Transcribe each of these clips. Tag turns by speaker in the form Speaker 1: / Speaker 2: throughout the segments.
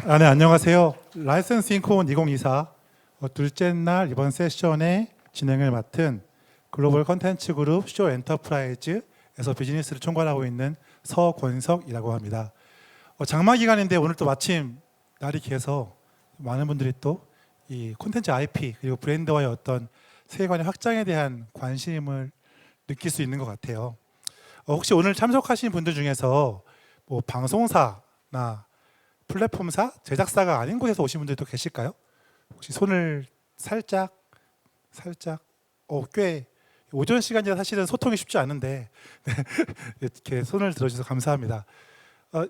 Speaker 1: 네, 안녕하세요. 라이선스 인콘 2024 둘째 날 이번 세션의 진행을 맡은 글로벌 컨텐츠 그룹 쇼 엔터프라이즈에서 비즈니스를 총괄하고 있는 서권석이라고 합니다. 장마 기간인데 오늘 또 마침 날이 기해서 많은 분들이 또 이 콘텐츠 IP 그리고 브랜드와의 어떤 세계관의 확장에 대한 관심을 느낄 수 있는 것 같아요. 혹시 오늘 참석하신 분들 중에서 뭐 방송사나 플랫폼사, 제작사가 아닌 곳에서 오신 분들도 계실까요? 혹시 손을 살짝 꽤 오전 시간이라 사실은 소통이 쉽지 않은데 네, 이렇게 손을 들어주셔서 감사합니다.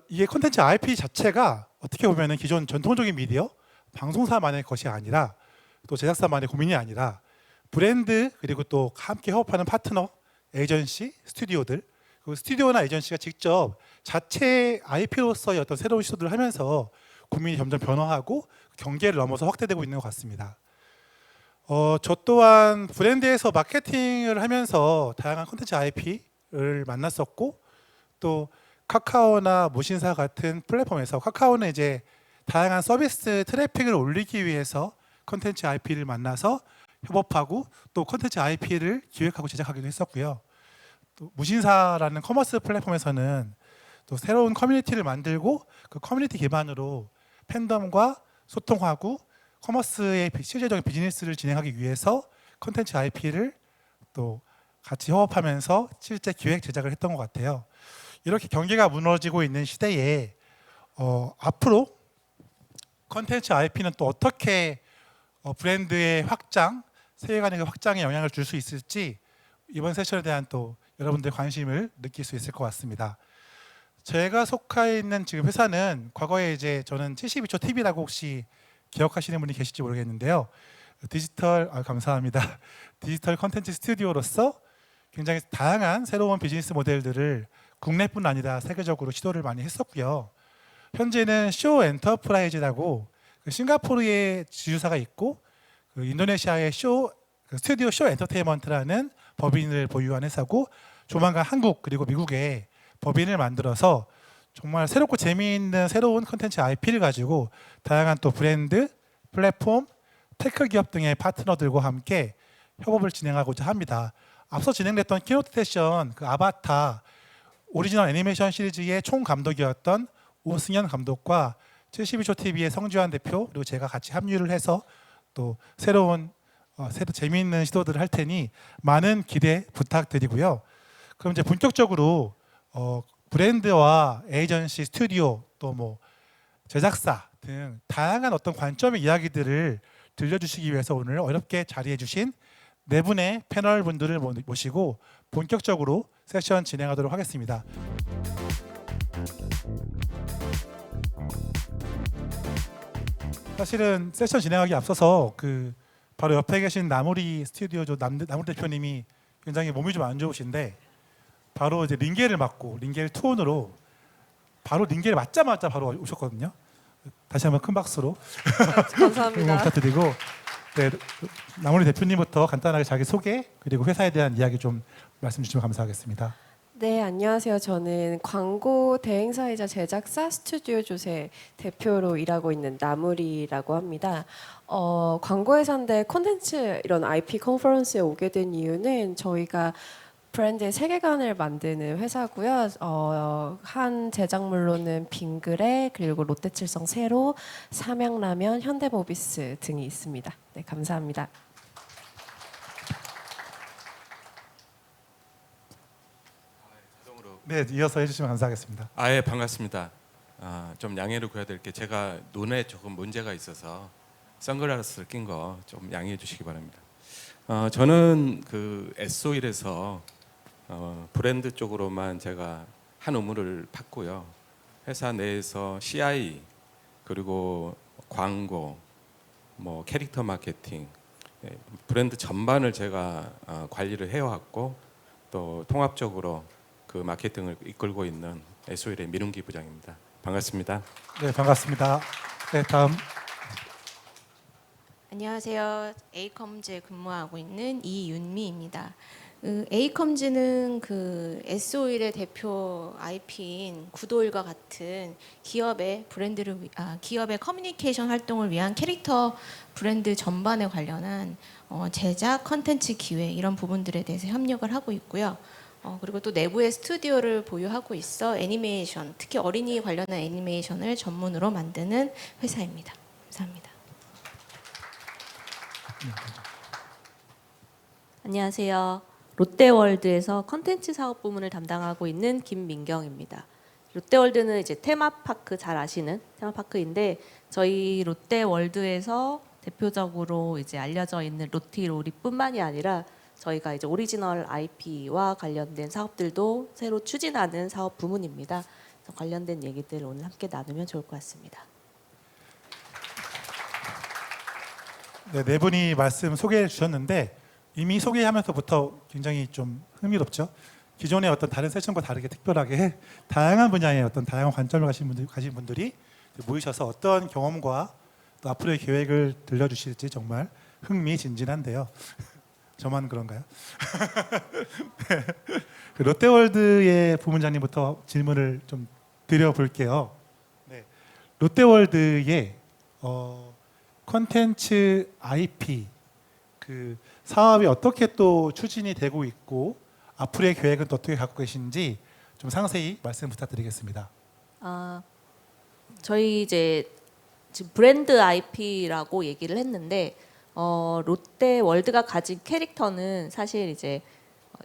Speaker 1: 이게 콘텐츠 IP 자체가 어떻게 보면은 기존 전통적인 미디어, 방송사만의 것이 아니라 또 제작사만의 고민이 아니라 브랜드 그리고 또 함께 협업하는 파트너, 에이전시, 스튜디오들 그 스튜디오나 에이전시가 직접 자체 IP로서의 어떤 새로운 시도들을 하면서 고민이 점점 변화하고 경계를 넘어서 확대되고 있는 것 같습니다. 저 또한 브랜드에서 마케팅을 하면서 다양한 콘텐츠 IP를 만났었고 또 카카오나 무신사 같은 플랫폼에서 카카오는 이제 다양한 서비스 트래픽을 올리기 위해서 콘텐츠 IP를 만나서 협업하고 또 콘텐츠 IP를 기획하고 제작하기도 했었고요. 또 무신사라는 커머스 플랫폼에서는 또 새로운 커뮤니티를 만들고 그 커뮤니티 기반으로 팬덤과 소통하고 커머스의 실제적인 비즈니스를 진행하기 위해서 콘텐츠 IP를 또 같이 협업하면서 실제 기획 제작을 했던 것 같아요. 이렇게 경계가 무너지고 있는 시대에 앞으로 콘텐츠 IP는 또 어떻게 브랜드의 확장, 세계관의 확장에 영향을 줄 수 있을지 이번 세션에 대한 또 여러분들의 관심을 느낄 수 있을 것 같습니다. 제가 속해 있는 지금 회사는 과거에 이제 저는 72초 TV라고 혹시 기억하시는 분이 계실지 모르겠는데요. 감사합니다. 디지털 컨텐츠 스튜디오로서 굉장히 다양한 새로운 비즈니스 모델들을 국내뿐 아니라 세계적으로 시도를 많이 했었고요. 현재는 쇼 엔터프라이즈라고 싱가포르에 지주사가 있고 인도네시아의 스튜디오 쇼 엔터테인먼트라는 법인을 보유한 회사고 조만간 한국 그리고 미국에 법인을 만들어서 정말 새롭고 재미있는 새로운 콘텐츠 IP를 가지고 다양한 또 브랜드, 플랫폼, 테크 기업 등의 파트너들과 함께 협업을 진행하고자 합니다. 앞서 진행됐던 키노트 세션 그 아바타 오리지널 애니메이션 시리즈의 총 감독이었던 오승현 감독과 72초 TV의 성주환 대표 그리고 제가 같이 합류를 해서 또 새로운 재미있는 시도들을 할 테니 많은 기대 부탁드리고요. 그럼 이제 본격적으로 브랜드와 에이전시, 스튜디오 또 뭐 제작사 등 다양한 어떤 관점의 이야기들을 들려주시기 위해서 오늘 어렵게 자리해주신 네 분의 패널 분들을 모시고 본격적으로 세션 진행하도록 하겠습니다. 사실은 세션 진행하기 앞서서 바로 옆에 계신 나무리 스튜디오죠 나무리 대표님이 굉장히 몸이 좀 안 좋으신데 바로 이제 링겔을 맞고 링겔 투혼으로 바로 링겔을 맞자마자 바로 오셨거든요. 다시 한번 큰 박수로
Speaker 2: 감사합니다.
Speaker 1: 응원 부탁드리고 네, 나무리 대표님부터 간단하게 자기 소개 그리고 회사에 대한 이야기 좀 말씀 주시면 감사하겠습니다.
Speaker 2: 네, 안녕하세요. 저는 광고 대행사이자 제작사 스튜디오 조세 대표로 일하고 있는 나무리라고 합니다. 광고회사인데 콘텐츠 이런 IP 컨퍼런스에 오게 된 이유는 저희가 브랜드의 세계관을 만드는 회사고요. 한 제작물로는 빙그레 그리고 롯데칠성 세로, 삼양라면, 현대모비스 등이 있습니다. 네, 감사합니다.
Speaker 1: 네, 이어서 해주시면 감사하겠습니다.
Speaker 3: 예, 반갑습니다. 좀 양해를 구해야 될 게 제가 눈에 조금 문제가 있어서 선글라스를 낀 거 좀 양해해 주시기 바랍니다. 저는 그 S-OIL에서 브랜드 쪽으로만 제가 한 의무를 받고요. 회사 내에서 CI 그리고 광고, 뭐 캐릭터 마케팅, 브랜드 전반을 제가 관리를 해왔고 또 통합적으로 그 마케팅을 이끌고 있는 S-OIL의 민웅기 부장입니다. 반갑습니다.
Speaker 1: 네, 반갑습니다. 네, 다음.
Speaker 4: 안녕하세요. 에이컴즈에 근무하고 있는 이윤미입니다. 에이컴즈는 그 S-오일의 대표 IP인 구도일과 같은 기업의 기업의 커뮤니케이션 활동을 위한 캐릭터 브랜드 전반에 관련한 제작, 컨텐츠 기획 이런 부분들에 대해서 협력을 하고 있고요. 그리고 또 내부의 스튜디오를 보유하고 있어 애니메이션, 특히 어린이 관련한 애니메이션을 전문으로 만드는 회사입니다. 감사합니다.
Speaker 5: 안녕하세요. 롯데월드에서 컨텐츠 사업 부문을 담당하고 있는 김민경입니다. 롯데월드는 이제 테마파크 잘 아시는 테마파크인데 저희 롯데월드에서 대표적으로 이제 알려져 있는 로티로리뿐만이 아니라 저희가 이제 오리지널 IP와 관련된 사업들도 새로 추진하는 사업 부문입니다. 그래서 관련된 얘기들 오늘 함께 나누면 좋을 것 같습니다.
Speaker 1: 네, 네 분이 말씀 소개해 주셨는데 이미 소개하면서부터 굉장히 좀 흥미롭죠. 기존의 어떤 다른 세션과 다르게 특별하게 다양한 분야의 어떤 다양한 관점을 가진 분들이 모이셔서 어떤 경험과 또 앞으로의 계획을 들려주실지 정말 흥미진진한데요. 저만 그런가요? 그 롯데월드의 부문장님부터 질문을 좀 드려볼게요. 네. 롯데월드의 콘텐츠 IP 그 사업이 어떻게 또 추진이 되고 있고 앞으로의 계획은 또 어떻게 갖고 계신지 좀 상세히 말씀 부탁드리겠습니다.
Speaker 5: 저희 이제 지금 브랜드 IP라고 얘기를 했는데 롯데월드가 가진 캐릭터는 사실 이제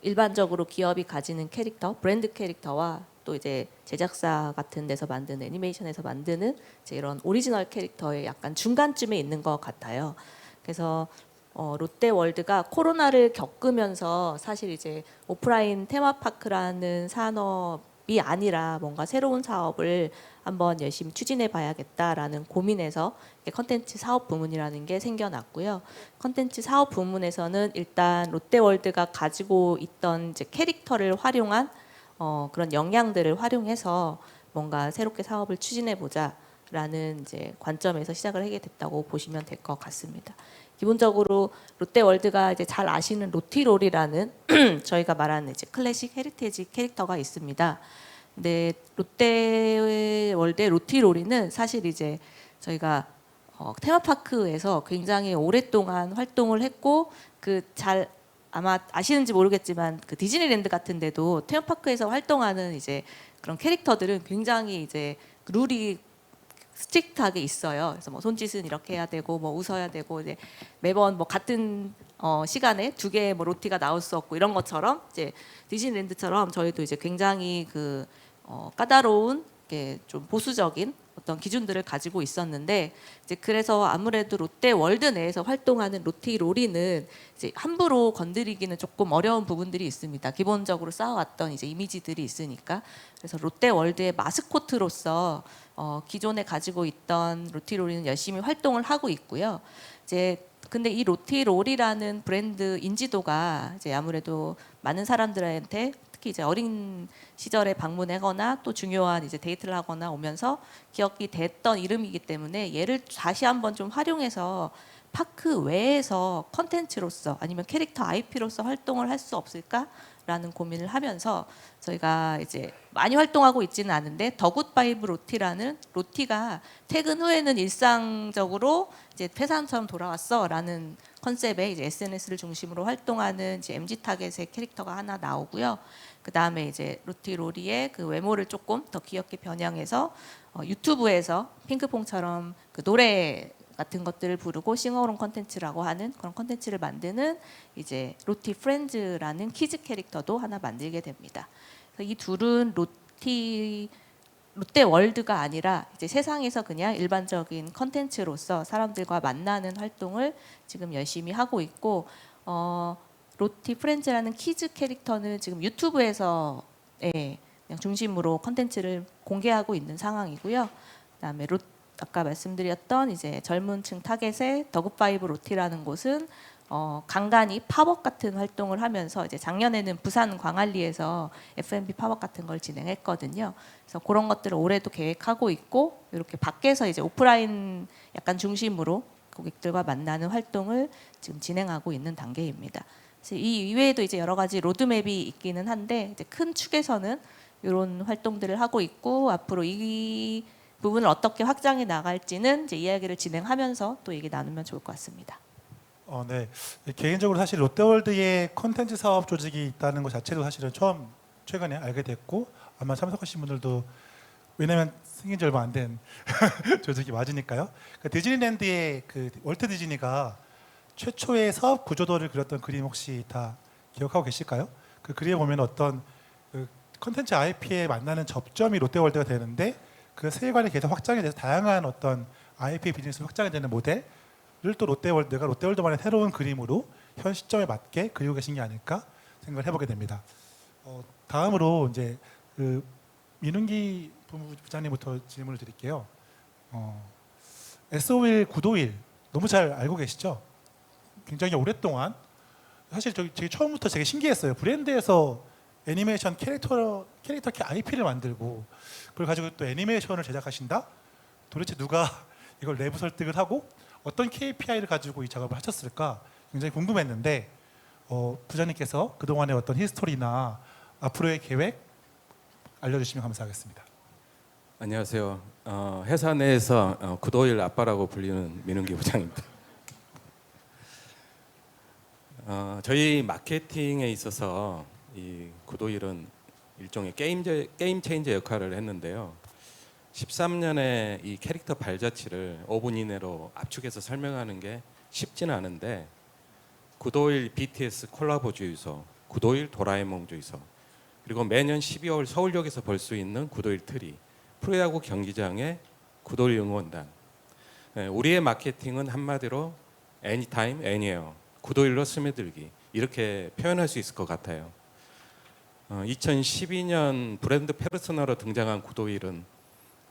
Speaker 5: 일반적으로 기업이 가지는 캐릭터, 브랜드 캐릭터와 또 이제 제작사 같은 데서 만드는 애니메이션에서 만드는 이제 이런 오리지널 캐릭터의 약간 중간쯤에 있는 것 같아요. 그래서 롯데월드가 코로나를 겪으면서 사실 이제 오프라인 테마파크라는 산업이 아니라 뭔가 새로운 사업을 한번 열심히 추진해 봐야겠다라는 고민에서 컨텐츠 사업 부문이라는 게 생겨났고요. 컨텐츠 사업 부문에서는 일단 롯데월드가 가지고 있던 이제 캐릭터를 활용한 그런 역량들을 활용해서 뭔가 새롭게 사업을 추진해 보자라는 이제 관점에서 시작을 하게 됐다고 보시면 될 것 같습니다. 기본적으로 롯데월드가 이제 잘 아시는 로티롤이라는 저희가 말하는 이제 클래식 헤리테지 캐릭터가 있습니다. 근데 롯데월드의 로티롤이는 사실 이제 저희가 테마파크에서 굉장히 오랫동안 활동을 했고 잘 아마 아시는지 모르겠지만 그 디즈니랜드 같은 데도 테마파크에서 활동하는 이제 그런 캐릭터들은 굉장히 이제 룰이 스트릭트하게 있어요. 그래서 뭐 손짓은 이렇게 해야 되고 뭐 웃어야 되고 이제 매번 뭐 같은 시간에 두 개의 뭐 로티가 나올 수 없고 이런 것처럼 이제 디즈니랜드처럼 저희도 이제 굉장히 그 까다로운 좀 보수적인 어떤 기준들을 가지고 있었는데 이제 그래서 아무래도 롯데월드 내에서 활동하는 로티로리는 이제 함부로 건드리기는 조금 어려운 부분들이 있습니다. 기본적으로 쌓아왔던 이제 이미지들이 있으니까 그래서 롯데월드의 마스코트로서 기존에 가지고 있던 로티로리는 열심히 활동을 하고 있고요. 이제 근데 이 로티롤이라는 브랜드 인지도가 이제 아무래도 많은 사람들한테 특히 이제 어린 시절에 방문하거나 또 중요한 이제 데이트를 하거나 오면서 기억이 됐던 이름이기 때문에 얘를 다시 한번 좀 활용해서 파크 외에서 컨텐츠로서 아니면 캐릭터 IP로서 활동을 할 수 없을까라는 고민을 하면서 저희가 이제 많이 활동하고 있지는 않은데 더 굿바이브 로티라는 로티가 퇴근 후에는 일상적으로 이제 회사처럼 돌아왔어라는 컨셉의 이제 SNS를 중심으로 활동하는 이제 MZ 타겟의 캐릭터가 하나 나오고요. 그 다음에 이제 로티로리의 그 외모를 조금 더 귀엽게 변형해서 유튜브에서 핑크퐁처럼 그 노래 같은 것들을 부르고 싱어롱 컨텐츠라고 하는 그런 컨텐츠를 만드는 이제 로티 프렌즈라는 키즈 캐릭터도 하나 만들게 됩니다. 그래서 이 둘은 롯데월드가 아니라 이제 세상에서 그냥 일반적인 컨텐츠로서 사람들과 만나는 활동을 지금 열심히 하고 있고 로티 프렌즈라는 키즈 캐릭터는 지금 유튜브에서 그냥 중심으로 컨텐츠를 공개하고 있는 상황이고요. 그다음에 아까 말씀드렸던 이제 젊은층 타겟의 더굿바이브 로티라는 곳은 간간히 팝업 같은 활동을 하면서 이제 작년에는 부산 광안리에서 F&B 팝업 같은 걸 진행했거든요. 그래서 그런 것들을 올해도 계획하고 있고 이렇게 밖에서 이제 오프라인 약간 중심으로 고객들과 만나는 활동을 지금 진행하고 있는 단계입니다. 그래서 이 이외에도 이제 여러 가지 로드맵이 있기는 한데 이제 큰 축에서는 이런 활동들을 하고 있고 앞으로 이 부분을 어떻게 확장해 나갈지는 이제 이야기를 진행하면서 또 얘기 나누면 좋을 것 같습니다.
Speaker 1: 네. 개인적으로 사실 롯데월드에 콘텐츠 사업 조직이 있다는 것 자체도 사실은 최근에 알게 됐고 아마 참석하신 분들도 왜냐면 생긴 지 얼마 안 된 조직이 맞으니까요. 디즈니랜드의 그 월트 디즈니가 최초의 사업 구조도를 그렸던 그림 혹시 다 기억하고 계실까요? 그 그림에 보면 어떤 그 콘텐츠 IP에 만나는 접점이 롯데월드가 되는데 그 세계관이 계속 확장이 돼서 다양한 어떤 IP 비즈니스 확장이 되는 모델을 또 롯데월드만의 새로운 그림으로 현 시점에 맞게 그리고 계신 게 아닐까 생각을 해보게 됩니다. 다음으로 이제 그 민은기 부장님부터 질문을 드릴게요. SO일 구도일 너무 잘 알고 계시죠? 굉장히 오랫동안 사실 제가 처음부터 되게 신기했어요. 브랜드에서 애니메이션 캐릭터 IP를 만들고 그걸 가지고 또 애니메이션을 제작하신다? 도대체 누가 이걸 내부 설득을 하고 어떤 KPI를 가지고 이 작업을 하셨을까 굉장히 궁금했는데 부장님께서 그동안의 어떤 히스토리나 앞으로의 계획 알려주시면 감사하겠습니다.
Speaker 3: 안녕하세요. 회사 내에서 구도일 아빠라고 불리는 민은기 부장입니다. 저희 마케팅에 있어서 이 구도일은 일종의 게임 체인저 역할을 했는데요. 13년의 이 캐릭터 발자취를 5분 이내로 압축해서 설명하는 게 쉽지는 않은데 구도일 BTS 콜라보 주유소, 구도일 도라에몽 주유소, 그리고 매년 12월 서울역에서 볼 수 있는 구도일 트리, 프로야구 경기장의 구도일 응원단. 우리의 마케팅은 한마디로 애니타임, 애니에어, 구도일로 스며들기 이렇게 표현할 수 있을 것 같아요. 2012년 브랜드 페르소나로 등장한 구도일은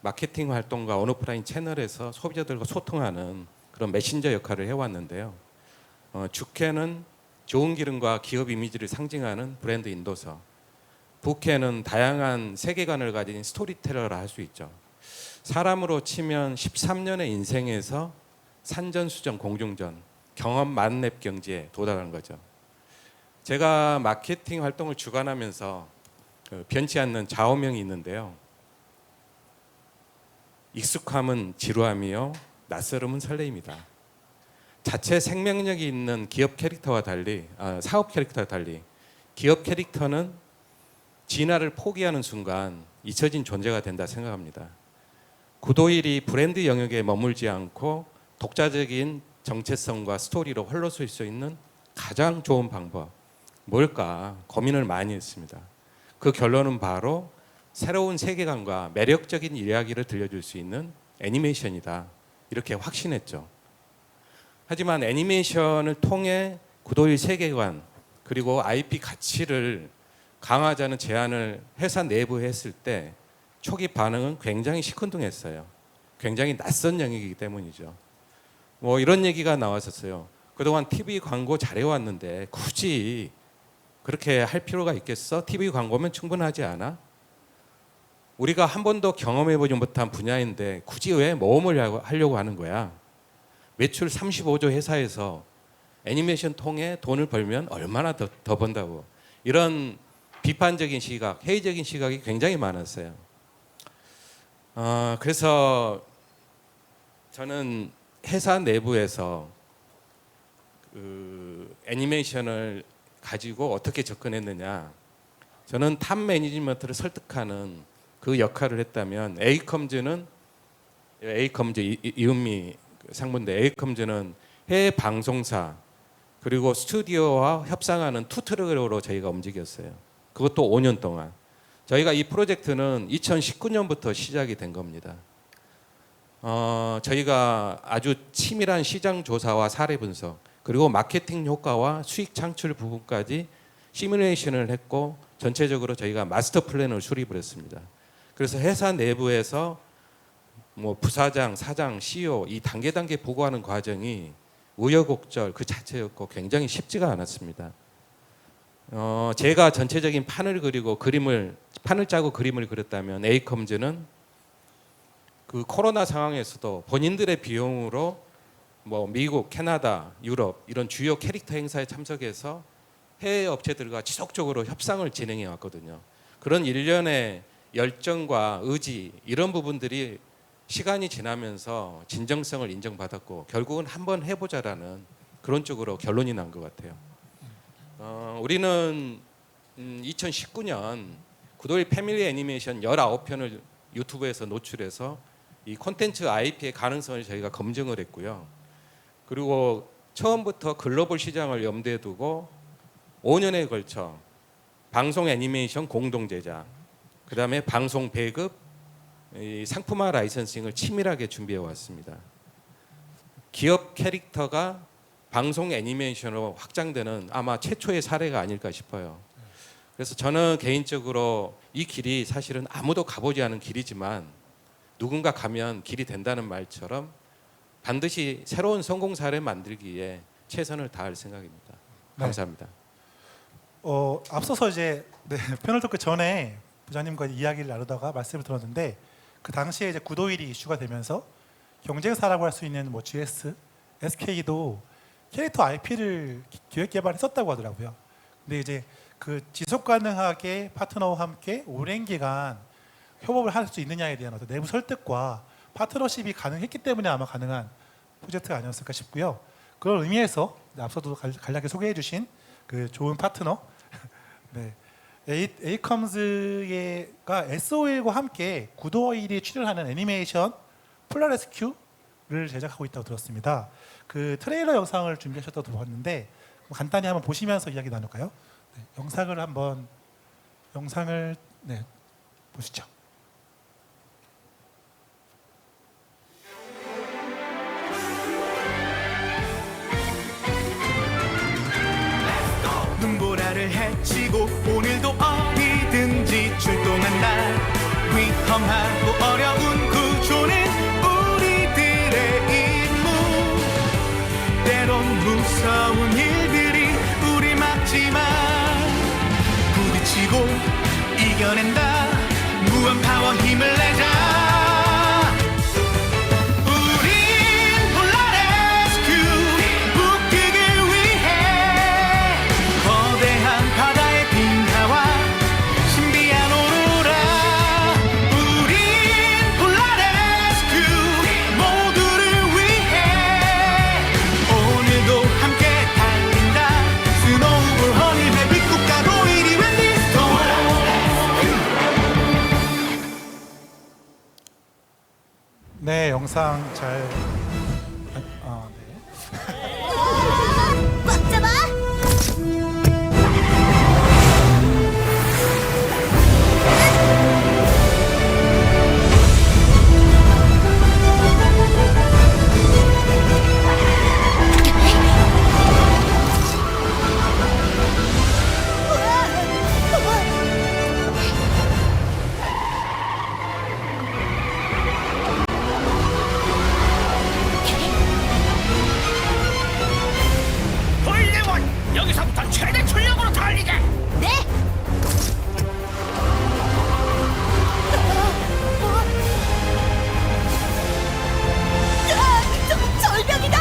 Speaker 3: 마케팅 활동과 온오프라인 채널에서 소비자들과 소통하는 그런 메신저 역할을 해왔는데요. 주캐는 좋은 기능과 기업 이미지를 상징하는 브랜드 인도서, 부캐는 다양한 세계관을 가진 스토리텔러라 할 수 있죠. 사람으로 치면 13년의 인생에서 산전수전 공중전, 경험 만렙 경지에 도달한 거죠. 제가 마케팅 활동을 주관하면서 변치 않는 좌우명이 있는데요. 익숙함은 지루함이요, 낯설음은 설레임이다. 자체 생명력이 있는 기업 캐릭터와 달리, 사업 캐릭터와 달리 기업 캐릭터는 진화를 포기하는 순간 잊혀진 존재가 된다 생각합니다. 구도일이 브랜드 영역에 머물지 않고 독자적인 정체성과 스토리로 홀로 설 수 있는 가장 좋은 방법 뭘까 고민을 많이 했습니다. 그 결론은 바로 새로운 세계관과 매력적인 이야기를 들려줄 수 있는 애니메이션이다 이렇게 확신했죠. 하지만 애니메이션을 통해 구도일 세계관 그리고 IP 가치를 강화하자는 제안을 회사 내부에 했을 때 초기 반응은 굉장히 시큰둥했어요. 굉장히 낯선 영역이기 때문이죠. 뭐 이런 얘기가 나왔었어요. 그동안 TV 광고 잘해왔는데 굳이 그렇게 할 필요가 있겠어? TV 광고면 충분하지 않아? 우리가 한 번도 경험해보지 못한 분야인데 굳이 왜 모험을 하려고 하는 거야? 매출 35조 회사에서 애니메이션 통해 돈을 벌면 얼마나 더 번다고. 이런 비판적인 시각, 회의적인 시각이 굉장히 많았어요. 그래서 저는 회사 내부에서 그 애니메이션을 가지고 어떻게 접근했느냐. 저는 탑 매니지먼트를 설득하는 그 역할을 했다면 에이컴즈는 이은미 상무인데 에이컴즈는 해외 방송사 그리고 스튜디오와 협상하는 투트랙으로 저희가 움직였어요. 그것도 5년 동안. 저희가 이 프로젝트는 2019년부터 시작이 된 겁니다. 저희가 아주 치밀한 시장 조사와 사례 분석 그리고 마케팅 효과와 수익 창출 부분까지 시뮬레이션을 했고 전체적으로 저희가 마스터 플랜을 수립을 했습니다. 그래서 회사 내부에서 뭐 부사장, 사장, CEO 이 단계 보고하는 과정이 우여곡절 그 자체였고 굉장히 쉽지가 않았습니다. 제가 전체적인 판을 짜고 그림을 그렸다면 에이컴즈는 그 코로나 상황에서도 본인들의 비용으로 뭐 미국, 캐나다, 유럽 이런 주요 캐릭터 행사에 참석해서 해외 업체들과 지속적으로 협상을 진행해 왔거든요. 그런 일련의 열정과 의지 이런 부분들이 시간이 지나면서 진정성을 인정받았고 결국은 한번 해보자라는 그런 쪽으로 결론이 난 것 같아요. 우리는 2019년 구도일 패밀리 애니메이션 19편을 유튜브에서 노출해서 이 콘텐츠 IP의 가능성을 저희가 검증을 했고요. 그리고 처음부터 글로벌 시장을 염두에 두고 5년에 걸쳐 방송 애니메이션 공동 제작, 그다음에 방송 배급, 이 상품화 라이선싱을 치밀하게 준비해 왔습니다. 기업 캐릭터가 방송 애니메이션으로 확장되는 아마 최초의 사례가 아닐까 싶어요. 그래서 저는 개인적으로 이 길이 사실은 아무도 가보지 않은 길이지만 누군가 가면 길이 된다는 말처럼 반드시 새로운 성공 사례 만들기에 최선을 다할 생각입니다. 감사합니다.
Speaker 1: 앞서서 이제 패널 토크 전에 부장님과 이야기를 나누다가 말씀을 들었는데 그 당시에 이제 구도일이 이슈가 되면서 경쟁사라고 할 수 있는 뭐 GS, SK도 캐릭터 IP를 기획 개발했었다고 하더라고요. 근데 이제 그 지속 가능하게 파트너와 함께 오랜 기간 협업을 할 수 있느냐에 대한 어떤 내부 설득과 파트너십이 가능했기 때문에 아마 가능한 프로젝트가 아니었을까 싶고요. 그런 의미에서 앞서도 간략하게 소개해 주신 그 좋은 파트너 네. 에이컴즈가 SO일과 함께 구도일이 출연하는 애니메이션 폴라레스큐를 제작하고 있다고 들었습니다. 그 트레일러 영상을 준비하셨다고 들었는데 간단히 한번 보시면서 이야기 나눌까요? 네, 영상을 보시죠.
Speaker 6: 눈보라를 헤치고 오늘도 어디든지 출동한 날 위험하고 어려운 구조는 우리들의 임무 때론 무서운 일들이 우릴 막지만 부딪히고 이겨낸다 무한 파워 힘을 내자
Speaker 1: 네, 영상 잘
Speaker 7: 꽉 잡아!
Speaker 6: 돌림원 여기서부터 최대 출력으로 달리게
Speaker 7: 네! 절벽이다!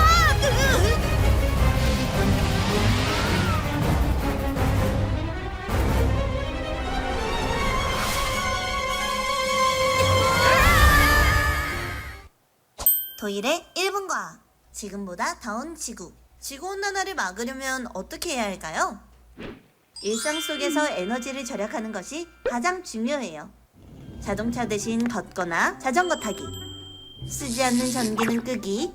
Speaker 7: 도일의 1분 과학. 지금보다 더운 지구. 지구온난화를 막으려면 어떻게 해야 할까요? 일상 속에서 에너지를 절약하는 것이 가장 중요해요. 자동차 대신 걷거나 자전거 타기, 쓰지 않는 전기는 끄기,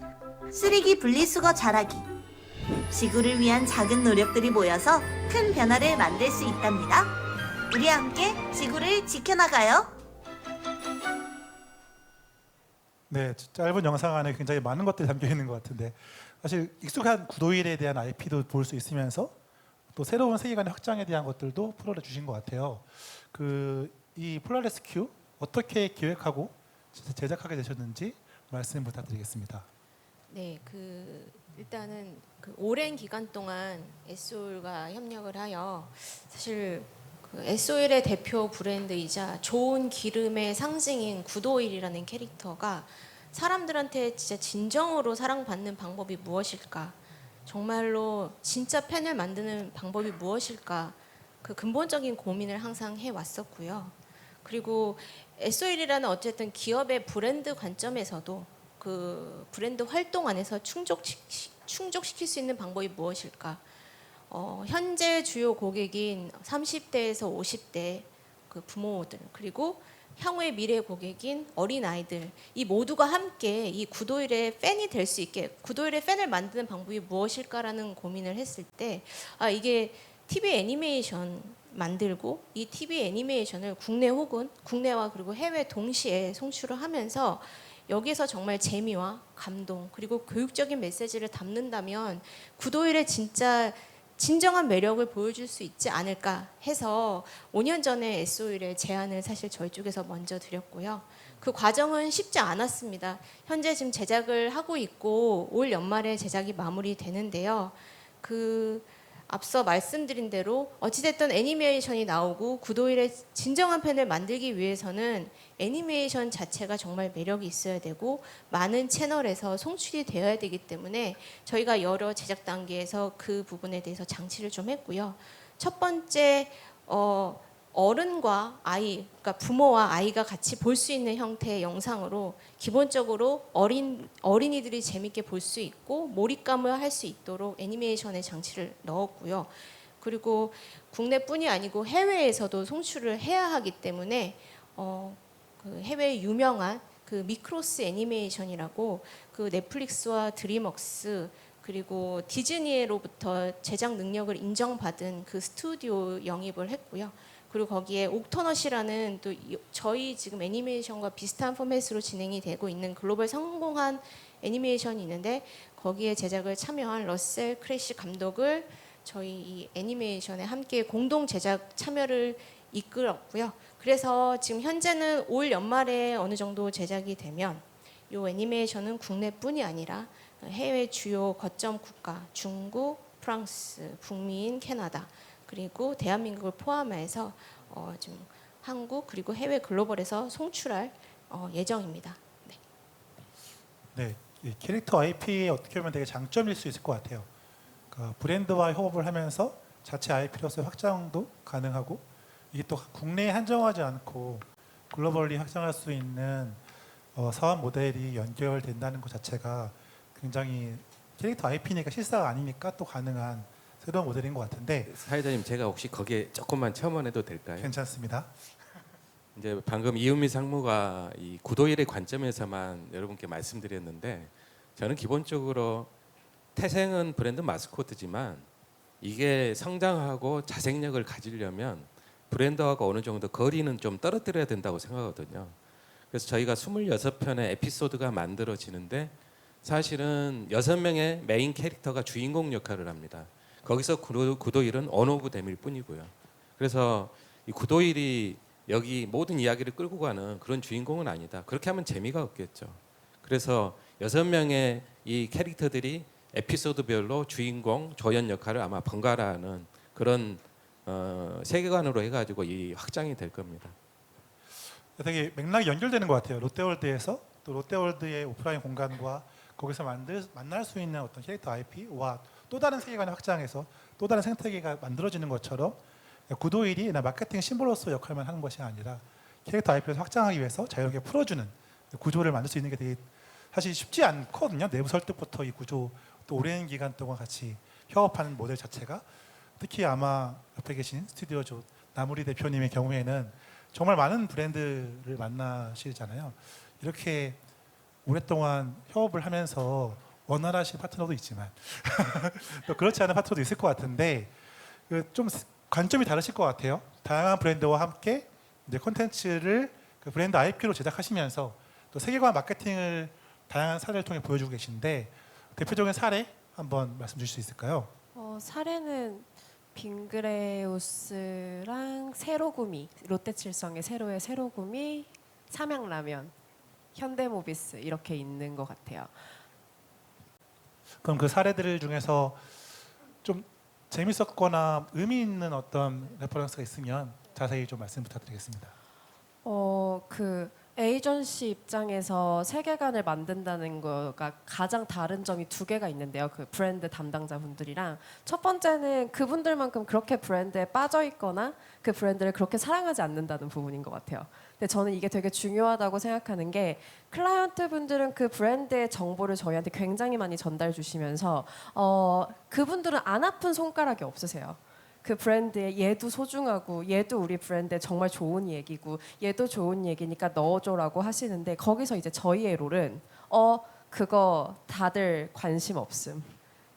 Speaker 7: 쓰레기 분리수거 잘하기. 지구를 위한 작은 노력들이 모여서 큰 변화를 만들 수 있답니다. 우리 함께 지구를 지켜나가요.
Speaker 1: 네, 짧은 영상 안에 굉장히 많은 것들이 담겨 있는 것 같은데 사실 익숙한 구도일에 대한 IP도 볼 수 있으면서 또 새로운 세계관의 확장에 대한 것들도 풀어내 주신 것 같아요. 이 폴라레스큐 어떻게 기획하고 제작하게 되셨는지 말씀 부탁드리겠습니다.
Speaker 4: 네, 일단은 오랜 기간 동안 SO일과 협력을 하여 사실 SO일의 대표 브랜드이자 좋은 기름의 상징인 구도일이라는 캐릭터가 사람들한테 진짜 진정으로 사랑받는 방법이 무엇일까 정말로 진짜 펜을 만드는 방법이 무엇일까 그 근본적인 고민을 항상 해왔었고요. 그리고 SO일이라는 어쨌든 기업의 브랜드 관점에서도 그 브랜드 활동 안에서 충족시킬 수 있는 방법이 무엇일까? 현재 주요 고객인 30대에서 50대 그 부모들 그리고 향후의 미래 고객인 어린 아이들 이 모두가 함께 이 구도일의 팬이 될 수 있게 구도일의 팬을 만드는 방법이 무엇일까라는 고민을 했을 때 이게 TV 애니메이션 만들고 이 TV 애니메이션을 국내 혹은 국내와 그리고 해외 동시에 송출을 하면서 여기에서 정말 재미와 감동 그리고 교육적인 메시지를 담는다면 구도일의 진정한 매력을 보여줄 수 있지 않을까 해서 5년 전에 SO일의 제안을 사실 저희 쪽에서 먼저 드렸고요. 그 과정은 쉽지 않았습니다. 현재 지금 제작을 하고 있고 올 연말에 제작이 마무리되는데요. 앞서 말씀드린 대로 어찌됐든 애니메이션이 나오고 구도일의 진정한 팬을 만들기 위해서는 애니메이션 자체가 정말 매력이 있어야 되고 많은 채널에서 송출이 되어야 되기 때문에 저희가 여러 제작 단계에서 그 부분에 대해서 장치를 좀 했고요. 첫 번째 어른과 아이, 그러니까 부모와 아이가 같이 볼 수 있는 형태의 영상으로 기본적으로 어린이들이 재밌게 볼 수 있고 몰입감을 할 수 있도록 애니메이션의 장치를 넣었고요. 그리고 국내뿐이 아니고 해외에서도 송출을 해야 하기 때문에 그 해외 유명한 그 미크로스 애니메이션이라고 그 넷플릭스와 드림웍스 그리고 디즈니로부터 제작 능력을 인정받은 그 스튜디오 영입을 했고요. 그리고 거기에 옥터넛이라는 또 저희 지금 애니메이션과 비슷한 포맷으로 진행이 되고 있는 글로벌 성공한 애니메이션이 있는데 거기에 제작을 참여한 러셀 크래시 감독을 저희 이 애니메이션에 함께 공동 제작 참여를 이끌었고요. 그래서 지금 현재는 올 연말에 어느 정도 제작이 되면 이 애니메이션은 국내뿐이 아니라 해외 주요 거점 국가 중국, 프랑스, 북미인, 캐나다 그리고 대한민국을 포함해서 지금 한국 그리고 해외 글로벌에서 송출할 예정입니다. 네.
Speaker 1: 네, 이 캐릭터 IP에 어떻게 보면 되게 장점일 수 있을 것 같아요. 그러니까 브랜드와 협업을 하면서 자체 IP로서의 확장도 가능하고 이게 또 국내에 한정하지 않고 글로벌리 확장할 수 있는 사업 모델이 연결된다는 것 자체가 굉장히 캐릭터 IP니까 실사가 아니니까 또 가능한 새로운 모델인 것 같은데
Speaker 3: 사회자님 제가 혹시 거기에 조금만 첨언해도 될까요?
Speaker 1: 괜찮습니다.
Speaker 3: 이제 방금 이은미 상무가 이 구도일의 관점에서만 여러분께 말씀드렸는데 저는 기본적으로 태생은 브랜드 마스코트지만 이게 성장하고 자생력을 가지려면 브랜드하고 어느 정도 거리는 좀 떨어뜨려야 된다고 생각하거든요. 그래서 저희가 26편의 에피소드가 만들어지는데 사실은 6명의 메인 캐릭터가 주인공 역할을 합니다. 거기서 구도일은 원 오브 댐일 뿐이고요. 그래서 이 구도일이 여기 모든 이야기를 끌고 가는 그런 주인공은 아니다. 그렇게 하면 재미가 없겠죠. 그래서 6명의 이 캐릭터들이 에피소드별로 주인공, 조연 역할을 아마 번갈아 하는 그런 세계관으로 해가지고 이 확장이 될 겁니다.
Speaker 1: 되게 맥락이 연결되는 것 같아요. 롯데월드에서 또 롯데월드의 오프라인 공간과 거기서 만날 수 있는 어떤 캐릭터 IP와 또 다른 세계관을 확장해서 또 다른 생태계가 만들어지는 것처럼 구도일이 마케팅 심볼로서 역할만 하는 것이 아니라 캐릭터 IP를 확장하기 위해서 자유롭게 풀어주는 구조를 만들 수 있는 게 되게 사실 쉽지 않거든요. 내부 설득부터 이 구조 또 오랜 기간 동안 같이 협업하는 모델 자체가 특히 아마 옆에 계신 스튜디오 나무리 대표님의 경우에는 정말 많은 브랜드를 만나시잖아요. 이렇게 오랫동안 협업을 하면서 원활하신 파트너도 있지만 또 그렇지 않은 파트너도 있을 것 같은데 좀 관점이 다르실 것 같아요. 다양한 브랜드와 함께 이제 콘텐츠를 그 브랜드 IP로 제작하시면서 또 세계관 마케팅을 다양한 사례를 통해 보여주고 계신데 대표적인 사례 한번 말씀 주실 수 있을까요?
Speaker 2: 사례는 빙그레우스랑 세로구미, 롯데칠성의 세로의 세로구미, 삼양라면, 현대모비스 이렇게 있는 것 같아요.
Speaker 1: 그럼 그 사례들 중에서 좀 재밌었거나 의미 있는 어떤 레퍼런스가 있으면 자세히 좀 말씀 부탁드리겠습니다.
Speaker 2: 그 에이전시 입장에서 세계관을 만든다는 거가 가장 다른 점이 두 개가 있는데요. 그 브랜드 담당자분들이랑 첫 번째는 그분들만큼 그렇게 브랜드에 빠져 있거나 그 브랜드를 그렇게 사랑하지 않는다는 부분인 것 같아요. 근데 저는 이게 되게 중요하다고 생각하는 게 클라이언트 분들은 그 브랜드의 정보를 저희한테 굉장히 많이 전달 주시면서 그분들은 안 아픈 손가락이 없으세요. 그 브랜드에 얘도 소중하고 얘도 우리 브랜드에 정말 좋은 얘기고 얘도 좋은 얘기니까 넣어줘라고 하시는데 거기서 이제 저희의 롤은 그거 다들 관심 없음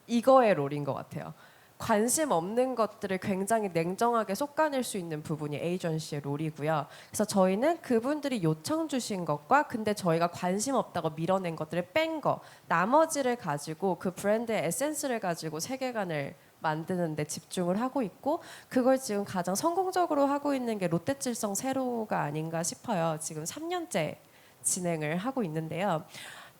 Speaker 2: 이거의 롤인 것 같아요. 관심 없는 것들을 굉장히 냉정하게 솎아낼 수 있는 부분이 에이전시의 롤이고요. 그래서 저희는 그분들이 요청 주신 것과 근데 저희가 관심 없다고 밀어낸 것들을 뺀 거 나머지를 가지고 그 브랜드의 에센스를 가지고 세계관을 만드는 데 집중을 하고 있고 그걸 지금 가장 성공적으로 하고 있는 게 롯데칠성 세로가 아닌가 싶어요. 지금 3년째 진행을 하고 있는데요.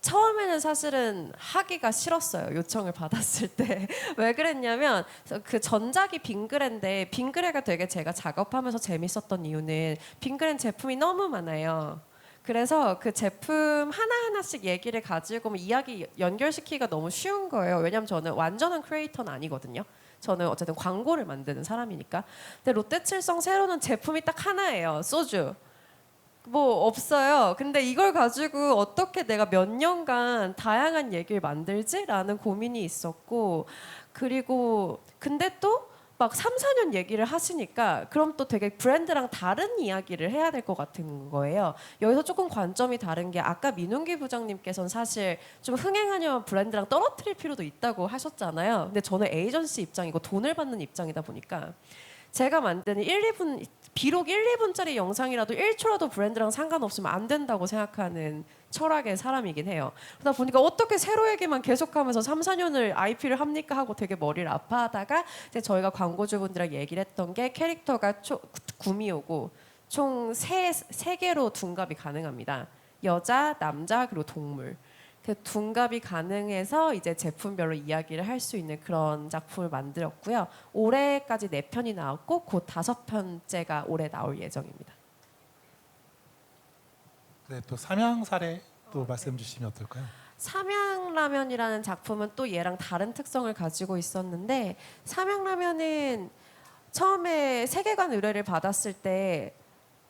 Speaker 2: 처음에는 사실은 하기가 싫었어요. 요청을 받았을 때. 왜 그랬냐면 그 전작이 빙그레인데 빙그레가 되게 제가 작업하면서 재밌었던 이유는 빙그레는 제품이 너무 많아요. 그래서 그 제품 하나하나씩 얘기를 가지고 이야기 연결시키기가 너무 쉬운 거예요. 왜냐면 저는 완전한 크리에이터는 아니거든요. 저는 어쨌든 광고를 만드는 사람이니까. 근데 롯데칠성 세로는 제품이 딱 하나예요. 소주. 뭐 없어요. 근데 이걸 가지고 어떻게 내가 몇 년간 다양한 얘기를 만들지라는 고민이 있었고 그리고 근데 또 막 3, 4년 얘기를 하시니까 그럼 또 되게 브랜드랑 다른 이야기를 해야 될 것 같은 거예요. 여기서 조금 관점이 다른 게 아까 민웅기 부장님께서는 사실 좀 흥행하려면 브랜드랑 떨어뜨릴 필요도 있다고 하셨잖아요. 근데 저는 에이전시 입장이고 돈을 받는 입장이다 보니까 제가 만드는 1, 2분 비록 1, 2분짜리 영상이라도 1초라도 브랜드랑 상관없으면 안 된다고 생각하는 철학의 사람이긴 해요. 그러다 보니까 어떻게 세로 얘기만 계속하면서 3, 4년을 IP를 합니까 하고 되게 머리를 아파하다가 이제 저희가 광고주분들이랑 얘기를 했던 게 캐릭터가 구미호고 총 세 개로 둔갑이 가능합니다. 여자, 남자 그리고 동물. 그 둔갑이 가능해서 이제 제품별로 이야기를 할 수 있는 그런 작품을 만들었고요. 올해까지 4편이 나왔고 곧 5편째가 올해 나올 예정입니다.
Speaker 1: 네, 또 삼양 사례 또 말씀 주시면 어떨까요?
Speaker 2: 삼양라면이라는 작품은 또 얘랑 다른 특성을 가지고 있었는데 삼양라면은 처음에 세계관 의뢰를 받았을 때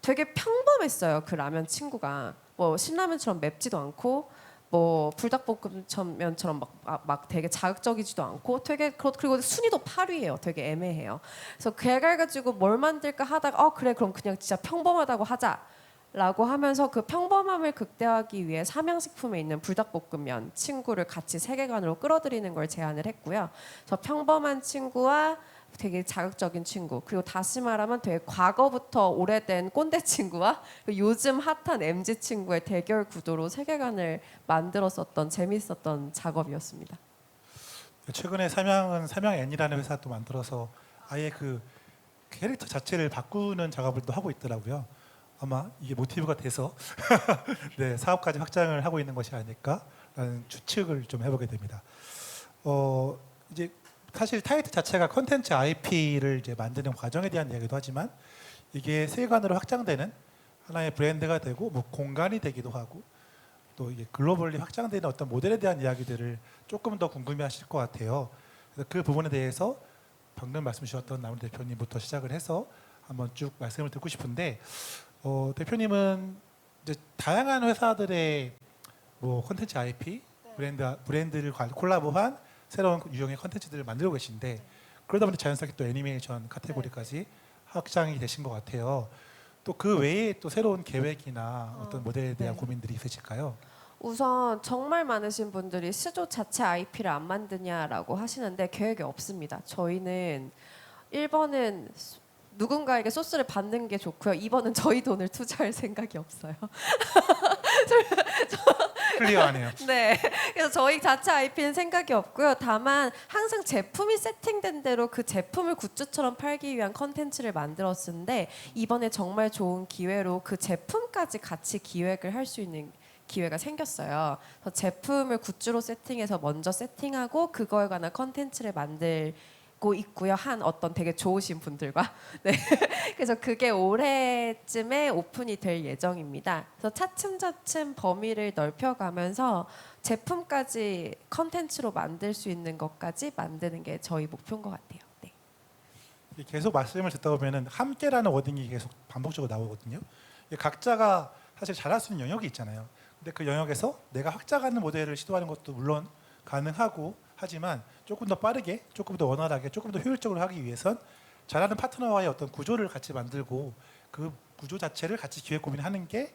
Speaker 2: 되게 평범했어요. 그 라면 친구가 뭐 신라면처럼 맵지도 않고 뭐 불닭볶음면처럼 막 되게 자극적이지도 않고 되게 그리고 순위도 8위예요. 되게 애매해요. 그래서 걔가 가지고 뭘 만들까 하다가 그래 그럼 그냥 진짜 평범하다고 하자라고 하면서 그 평범함을 극대화하기 위해 삼양식품에 있는 불닭볶음면 친구를 같이 세계관으로 끌어들이는 걸 제안을 했고요. 저 평범한 친구와 되게 자극적인 친구 그리고 다시 말하면 되게 과거부터 오래된 꼰대 친구와 요즘 핫한 MZ 친구의 대결 구도로 세계관을 만들었었던 재밌었던 작업이었습니다.
Speaker 1: 최근에 삼양은 삼양N이라는 회사도 만들어서 아예 그 캐릭터 자체를 바꾸는 작업을 또 하고 있더라고요. 아마 이게 모티브가 돼서 네, 사업까지 확장을 하고 있는 것이 아닐까라는 추측을 좀 해보게 됩니다. 이제 사실 타이틀 자체가 콘텐츠 IP를 이제 만드는 과정에 대한 이야기도 하지만 이게 세계관으로 확장되는 하나의 브랜드가 되고 뭐 공간이 되기도 하고 또 이게 글로벌리 확장되는 어떤 모델에 대한 이야기들을 조금 더 궁금해하실 것 같아요. 그래서 그 부분에 대해서 방금 말씀 주셨던 나훈 대표님부터 시작을 해서 한번 쭉 말씀을 듣고 싶은데 대표님은 이제 다양한 회사들의 뭐 콘텐츠 IP 브랜드를 콜라보한 새로운 유형의 컨텐츠들을 만들고 계신데 그러다 보니 자연스럽게 또 애니메이션 카테고리까지 확장이 되신 것 같아요. 또 그 외에 또 새로운 계획이나 어떤 모델에 대한 고민들이 있으실까요?
Speaker 2: 우선 정말 많으신 분들이 스조 자체 IP를 안 만드냐라고 하시는데 계획이 없습니다. 저희는 1번은 누군가에게 소스를 받는 게 좋고요. 2번은 저희 돈을 투자할 생각이 없어요.
Speaker 1: 클리어하네요.
Speaker 2: 네. 그래서 저희 자체 IP는 생각이 없고요. 다만 항상 제품이 세팅된 대로 그 제품을 굿즈처럼 팔기 위한 컨텐츠를 만들었는데 이번에 정말 좋은 기회로 그 제품까지 같이 기획을 할 수 있는 기회가 생겼어요. 그래서 제품을 굿즈로 세팅해서 먼저 세팅하고 그거에 관한 컨텐츠를 만들 고 있고요. 한 어떤 되게 좋으신 분들과. 네. 그래서 그게 올해쯤에 오픈이 될 예정입니다. 그래서 차츰차츰 범위를 넓혀가면서 제품까지 컨텐츠로 만들 수 있는 것까지 만드는 게 저희 목표인 것 같아요. 네.
Speaker 1: 계속 말씀을 듣다 보면은 함께라는 워딩이 계속 반복적으로 나오거든요. 각자가 사실 잘할 수 있는 영역이 있잖아요. 근데 그 영역에서 내가 확장하는 모델을 시도하는 것도 물론 가능하고 하지만 조금 더 빠르게, 조금 더 원활하게, 조금 더 효율적으로 하기 위해선 잘하는 파트너와의 어떤 구조를 같이 만들고 그 구조 자체를 같이 기획 고민하는 게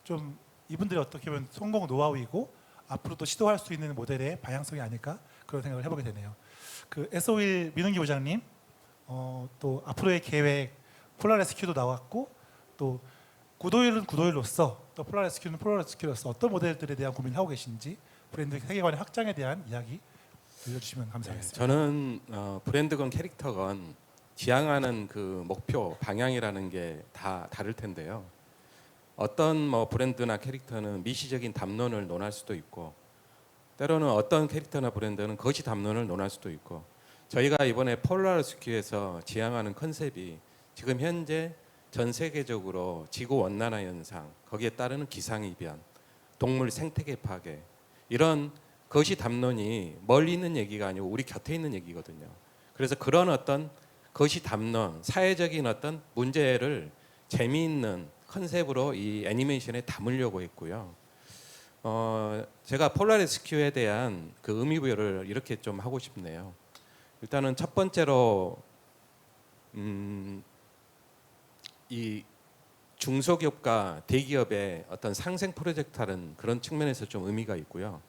Speaker 1: 좀 이분들이 어떻게 보면 성공 노하우이고 앞으로도 시도할 수 있는 모델의 방향성이 아닐까 그런 생각을 해보게 되네요. 그 SO일 민은기 부장님, 또 앞으로의 계획 폴라레스큐도 나왔고 또 구도일은 구도일로서 또 폴라레스큐는 폴라레스큐로서 어떤 모델들에 대한 고민을 하고 계신지 브랜드 세계관의 확장에 대한 이야기 들려주시면 감사하겠습니다.
Speaker 3: 저는 브랜드건 캐릭터건 지향하는 그 목표 방향이라는 게 다 다를 텐데요. 어떤 뭐 브랜드나 캐릭터는 미시적인 담론을 논할 수도 있고 때로는 어떤 캐릭터나 브랜드는 거시 담론을 논할 수도 있고 저희가 이번에 폴라레스큐에서 지향하는 컨셉이 지금 현재 전 세계적으로 지구 온난화 현상 거기에 따르는 기상이변, 동물 생태계 파괴 이런 거시 담론이 멀리 있는 얘기가 아니고 우리 곁에 있는 얘기거든요. 그래서 그런 어떤 거시 담론, 사회적인 어떤 문제를 재미있는 컨셉으로 이 애니메이션에 담으려고 했고요. 제가 폴라레스큐에 대한 그 의미부여를 이렇게 좀 하고 싶네요. 일단은 첫 번째로 이 중소기업과 대기업의 어떤 상생 프로젝트라는 그런 측면에서 좀 의미가 있고요.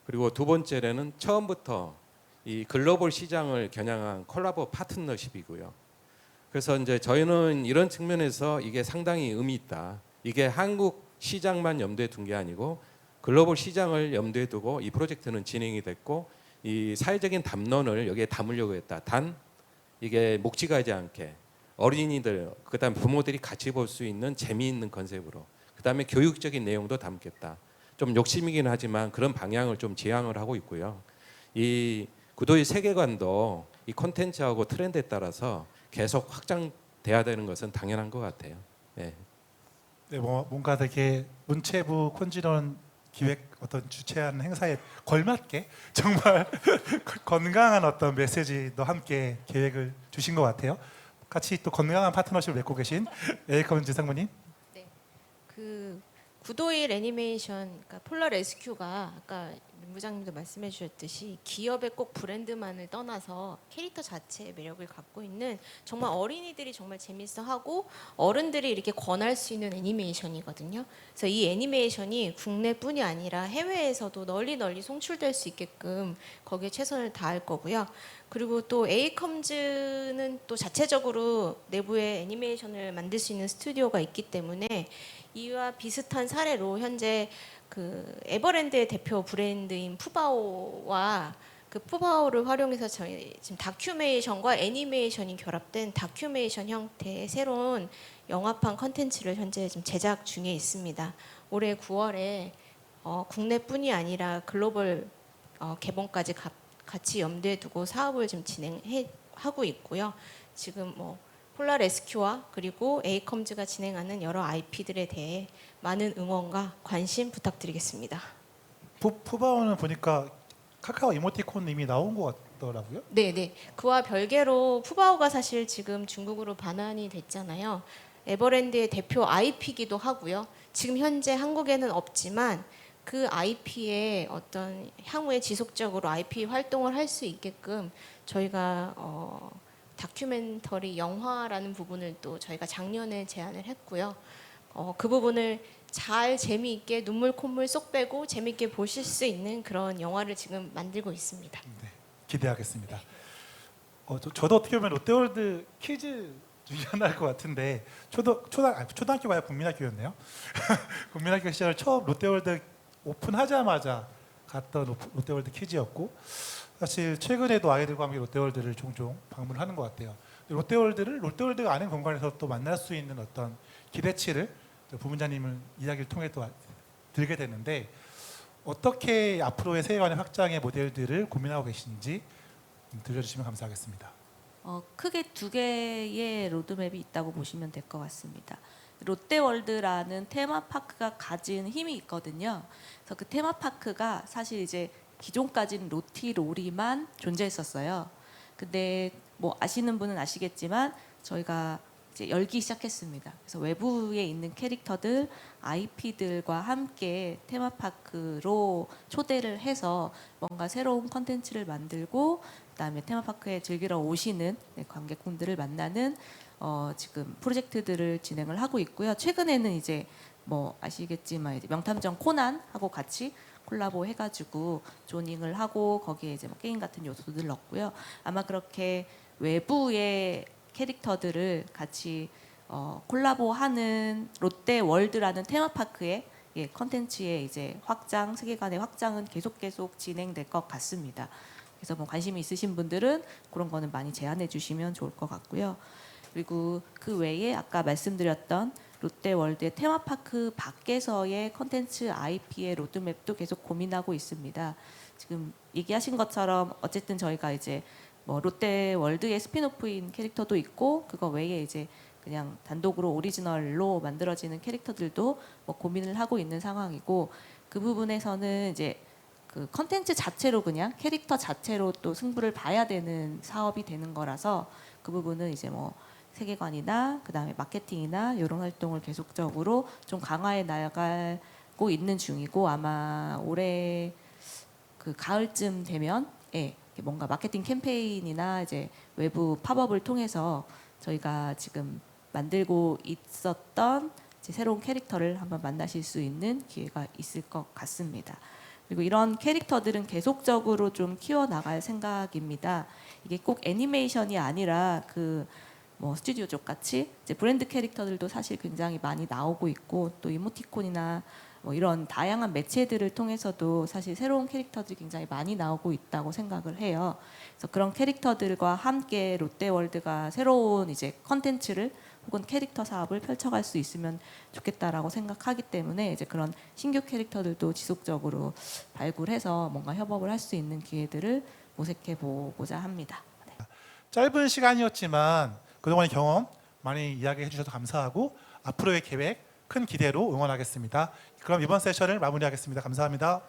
Speaker 3: 그리고 두 번째는 처음부터 이 글로벌 시장을 겨냥한 콜라보 파트너십이고요. 그래서 이제 저희는 이런 측면에서 이게 상당히 의미 있다. 이게 한국 시장만 염두에 둔 게 아니고 글로벌 시장을 염두에 두고 이 프로젝트는 진행이 됐고 이 사회적인 담론을 여기에 담으려고 했다. 단 이게 묵직하지 않게 어린이들 그다음 부모들이 같이 볼 수 있는 재미있는 컨셉으로 그다음에 교육적인 내용도 담겠다. 좀 욕심이긴 하지만 그런 방향을 좀 지향을 하고 있고요. 이 구도의 세계관도 이 콘텐츠하고 트렌드에 따라서 계속 확장돼야 되는 것은 당연한 것 같아요. 네.
Speaker 1: 네, 뭐 뭔가 되게 문체부 콘지론 기획 어떤 주최하는 행사에 걸맞게 정말 건강한 어떤 메시지도 함께 계획을 주신 것 같아요. 같이 또 건강한 파트너십을 맺고 계신 에이컴즈 상무님.
Speaker 4: 네. 그 구도일 애니메이션, 그러니까 폴라레스큐가 아까 민 부장님도 말씀해 주셨듯이 기업의 꼭 브랜드만을 떠나서 캐릭터 자체의 매력을 갖고 있는 정말 어린이들이 정말 재밌어하고 어른들이 이렇게 권할 수 있는 애니메이션이거든요. 그래서 이 애니메이션이 국내뿐이 아니라 해외에서도 널리 송출될 수 있게끔 거기에 최선을 다할 거고요. 그리고 또 에이컴즈는 또 자체적으로 내부에 애니메이션을 만들 수 있는 스튜디오가 있기 때문에 이와 비슷한 사례로 현재 그 에버랜드의 대표 브랜드인 푸바오와 그 푸바오를 활용해서 저희 지금 다큐메이션과 애니메이션이 결합된 다큐메이션 형태의 새로운 영화판 컨텐츠를 현재 지금 제작 중에 있습니다. 올해 9월에 국내뿐이 아니라 글로벌 개봉까지 같이 염두에 두고 사업을 지금 진행하고 있고요. 지금 뭐 폴라레스큐와 그리고 에이컴즈가 진행하는 여러 IP들에 대해 많은 응원과 관심 부탁드리겠습니다.
Speaker 1: 푸바오는 보니까 카카오 이모티콘 이미 나온 것 같더라고요.
Speaker 4: 네. 그와 별개로 푸바오가 사실 지금 중국으로 반환이 됐잖아요. 에버랜드의 대표 IP기도 하고요. 지금 현재 한국에는 없지만 그 IP의 어떤 향후에 지속적으로 IP 활동을 할 수 있게끔 저희가 다큐멘터리 영화라는 부분을 또 저희가 작년에 제안을 했고요. 그 부분을 잘 재미있게 눈물 콧물 쏙 빼고 재미있게 보실 수 있는 그런 영화를 지금 만들고 있습니다.
Speaker 1: 네, 기대하겠습니다. 저도 어떻게 보면 롯데월드 퀴즈 중에 하나일 것 같은데 초등학교가 아니라 국민학교였네요. 국민학교 시절 처음 롯데월드 오픈하자마자 갔던 롯데월드 퀴즈였고 사실 최근에도 아이들과 함께 롯데월드를 종종 방문하는 것 같아요. 롯데월드가 아닌 공간에서 또 만날 수 있는 어떤 기대치를 부문장님을 이야기를 통해 또 들게 됐는데 어떻게 앞으로의 세계관의 확장의 모델들을 고민하고 계신지 들려주시면 감사하겠습니다.
Speaker 5: 크게 두 개의 로드맵이 있다고 보시면 될 것 같습니다. 롯데월드라는 테마파크가 가진 힘이 있거든요. 그래서 그 테마파크가 사실 이제 기존까지는 로티로리만 존재했었어요. 근데 뭐 아시는 분은 아시겠지만 저희가 이제 열기 시작했습니다. 그래서 외부에 있는 캐릭터들, IP들과 함께 테마파크로 초대를 해서 뭔가 새로운 컨텐츠를 만들고 그다음에 테마파크에 즐기러 오시는 관객분들을 만나는 지금 프로젝트들을 진행을 하고 있고요. 최근에는 이제 뭐 아시겠지만 이제 명탐정 코난하고 같이 콜라보 해가지고 조닝을 하고 거기에 이제 뭐 게임 같은 요소들 넣었고요. 아마 그렇게 외부의 캐릭터들을 같이 콜라보하는 롯데월드라는 테마파크의 컨텐츠의 이제 확장, 세계관의 확장은 계속 진행될 것 같습니다. 그래서 뭐 관심이 있으신 분들은 그런 거는 많이 제안해 주시면 좋을 것 같고요. 그리고 그 외에 아까 말씀드렸던 롯데월드의 테마파크 밖에서의 컨텐츠 IP의 로드맵도 계속 고민하고 있습니다. 지금 얘기하신 것처럼 어쨌든 저희가 이제 뭐 롯데월드의 스피노프인 캐릭터도 있고 그거 외에 이제 그냥 단독으로 오리지널로 만들어지는 캐릭터들도 뭐 고민을 하고 있는 상황이고 그 부분에서는 이제 그 컨텐츠 자체로 그냥 캐릭터 자체로 또 승부를 봐야 되는 사업이 되는 거라서 그 부분은 이제 뭐 세계관이나 그다음에 마케팅이나 이런 활동을 계속적으로 좀 강화해 나가고 있는 중이고 아마 올해 그 가을쯤 되면 뭔가 마케팅 캠페인이나 이제 외부 팝업을 통해서 저희가 지금 만들고 있었던 이제 새로운 캐릭터를 한번 만나실 수 있는 기회가 있을 것 같습니다. 그리고 이런 캐릭터들은 계속적으로 좀 키워나갈 생각입니다. 이게 꼭 애니메이션이 아니라 그 뭐 스튜디오 쪽 같이 이제 브랜드 캐릭터들도 사실 굉장히 많이 나오고 있고 또 이모티콘이나 뭐 이런 다양한 매체들을 통해서도 사실 새로운 캐릭터들이 굉장히 많이 나오고 있다고 생각을 해요. 그래서 그런 캐릭터들과 함께 롯데월드가 새로운 이제 컨텐츠를 혹은 캐릭터 사업을 펼쳐갈 수 있으면 좋겠다라고 생각하기 때문에 이제 그런 신규 캐릭터들도 지속적으로 발굴해서 뭔가 협업을 할 수 있는 기회들을 모색해 보고자 합니다.
Speaker 1: 짧은 시간이었지만 그동안의 경험 많이 이야기해 주셔서 감사하고 앞으로의 계획 큰 기대로 응원하겠습니다. 그럼 이번 세션을 마무리하겠습니다. 감사합니다.